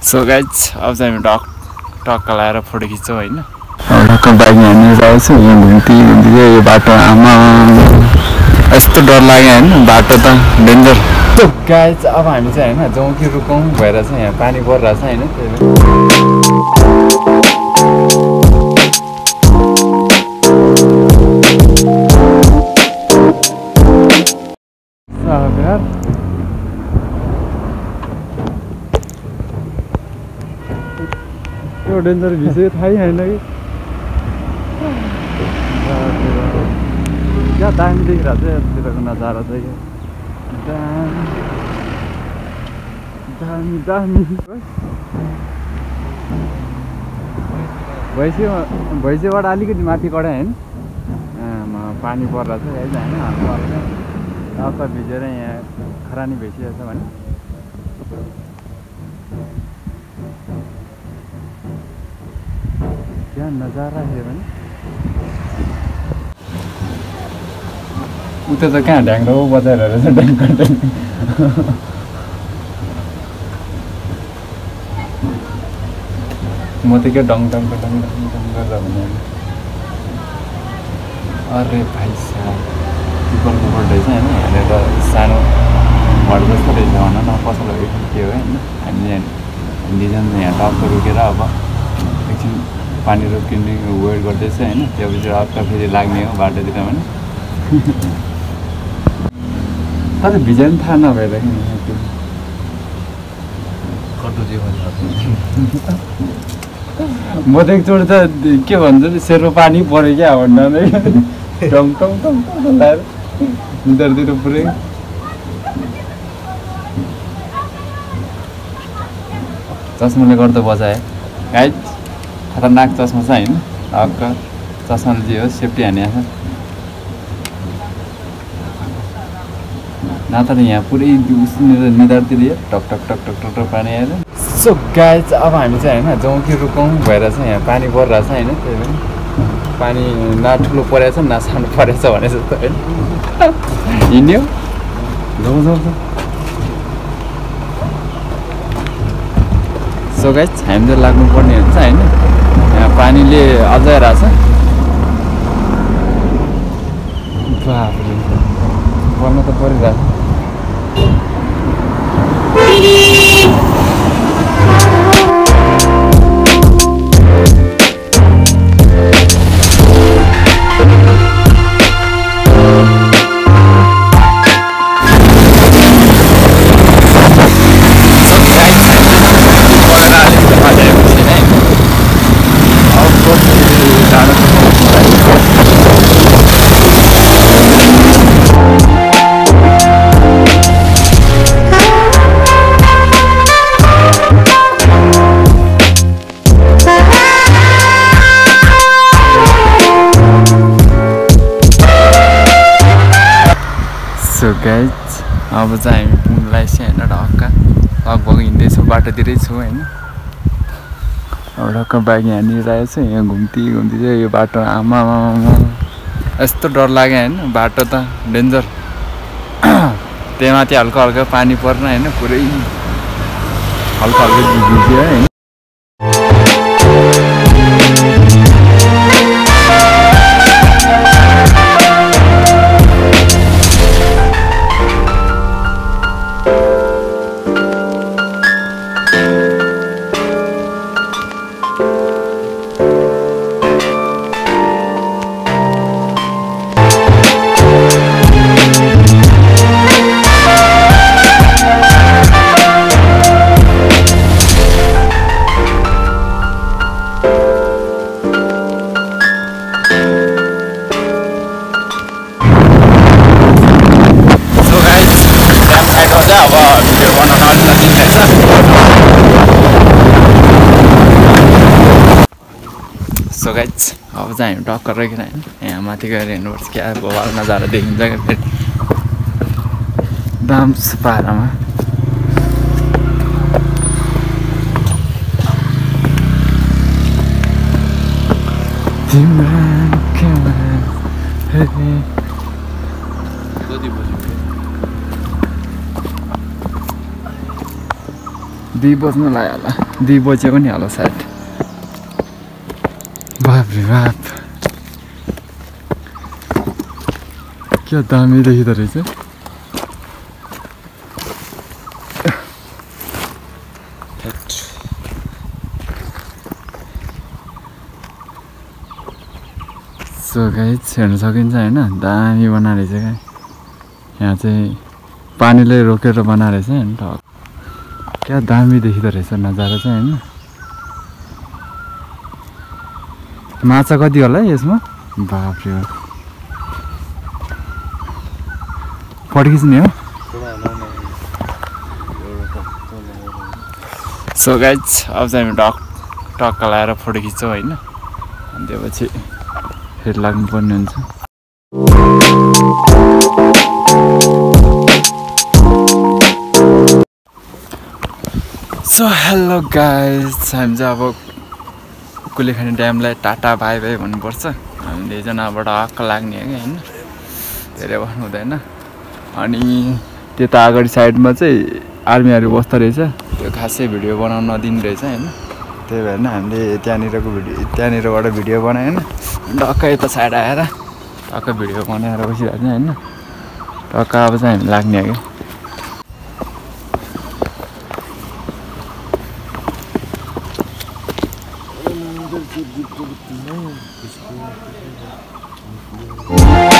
So guys अब चाहिँ हामी टक्क लाएर फोटो खिच्छौँ होइन। टक्क बाइक हानिरहेको छु यहाँ घुम्ती यो बाटो आमा यस्तो डर लाग्यो होइन बाटो त डेन्जर। गाइज अब हामी चाहिँ होइन जाउँ कि रुकौँ भएर चाहिँ यहाँ पानी परिरहेछ होइन त्यो डेन्जर भिजै थाहै छैन कि क्या दामी देखिरहेको छ यतातिरको नजारा चाहिँ दामी दामी भैँसीबाट अलिकति माथि कडा होइन पानी परिरहेको छ है होइन हल्का हल्का हल्का भिजेर यहाँ खरानी भइसकेको छ भने क्या नजारा है भने उता त कहाँ ढ्याङ्ग्रो बजाएर रहेछ ढ्याङ्ग म त क्या डङ डङ डङ डङ डङ गरेर भने अरे भाइ साहब पिपलको बोट रहेछ होइन हेरेर सानो घर जस्तो रहेछ भन न पसलहरू के हो होइन हामीले दुईजना यहाँ टक्क रोकेर अब एकछिन पानी रोकिने वेट गर्दैछ होइन त्यसपछि अर्क फेरि लाग्ने हो बाटोतिर भने तर भिजा पनि थाहा नभएर कि त्यो म त एकचोटि त के भन्छ सेरो पानी पऱ्यो क्या भन्दा नै टङ टङ टङ लाएर भित्रतिर पुरै चस्माले गर्दा बजायो गाइड खतरनाक चस्मा छ होइन हक्क चस्माले जे होस् सेफ्टी हानेको छ न तर यहाँ पुरै निधारतिर टक टक टक टक टक टक पानी आएर। सो गाइज अब हामी चाहिँ होइन जाउँ कि रुकौँ भएर चाहिँ यहाँ पानी परिरहेछ होइन त्यही पनि पानी न ठुलो परेछ न सानो परेछ भने जस्तो होइन हिँड्यो जाउँ जाउँ जाउँ। सो गाइज हामी त लाग्नुपर्ने हुन्छ होइन यहाँ पानीले अझै रहेछ बाफरे पर्न त परिरहेछ। सो गाइज अब चाहिँ हामी पुग्नुलाई चाहिँ होइन ढक्क लगभग हिँड्दैछौँ बाटोतिरै छु होइन अब ढक्क बाइक हानिरहेको छु यहाँ घुम्ती चाहिँ यो बाटो आमा यस्तो डर लाग्यो होइन बाटो त डेन्जर त्यही माथि हल्का हल्का पानी पर्न होइन पुरै हल्का हल्का भिज्यो होइन। सो गाइज अब चाहिँ हामी टक्कर रहेन होइन यहाँ माथि गएर हेर्नुपर्छ क्या बवाल नजारा देखिन्छ क्या फेरि दाम्स पारामा 2 बज्नु लाग्यो होला 2 बजेको नि होला सायद बाप रे बाप क्या दामी देखिँदो रहेछ सो गाइस हेर्न सकिन्छ हैन दामी बनाएको रहेछ क्या यहाँ चाहिँ पानीले रोकेर बनाएको रहेछ हैन क्या दामी देखिँदो रहेछ नजारा चाहिँ हैन माछा कति होला यसमा बाप रे फोटो खिच्ने हो सो गाइस अब चाहिँ हामी टक्क लगाएर फोटो खिच्छौँ हैन अनि त्यसपछि फेरि लाग्नुपर्ने हुन्छ सो हेलो गाइस हामी चाहिँ अब कुलेखानी ड्यामलाई टाटा बाई बाई भन्नुपर्छ हामीले जनाबाट हक्क लाग्ने हो कि हैन धेरै भन्नु हुँदैन अनि त्यता अगाडि साइडमा चाहिँ आर्मीहरू बस्दो रहेछ त्यो खासै भिडियो बनाउन नदिने रहेछ हैन त्यही भएर हामीले त्यहाँनिरबाट भिडियो बनाएन टक्क यता साइड आएर टक्क भिडियो बनाएर बसिरहेको छ हैन टक्क अब चाहिँ हामी लाग्ने हो क्या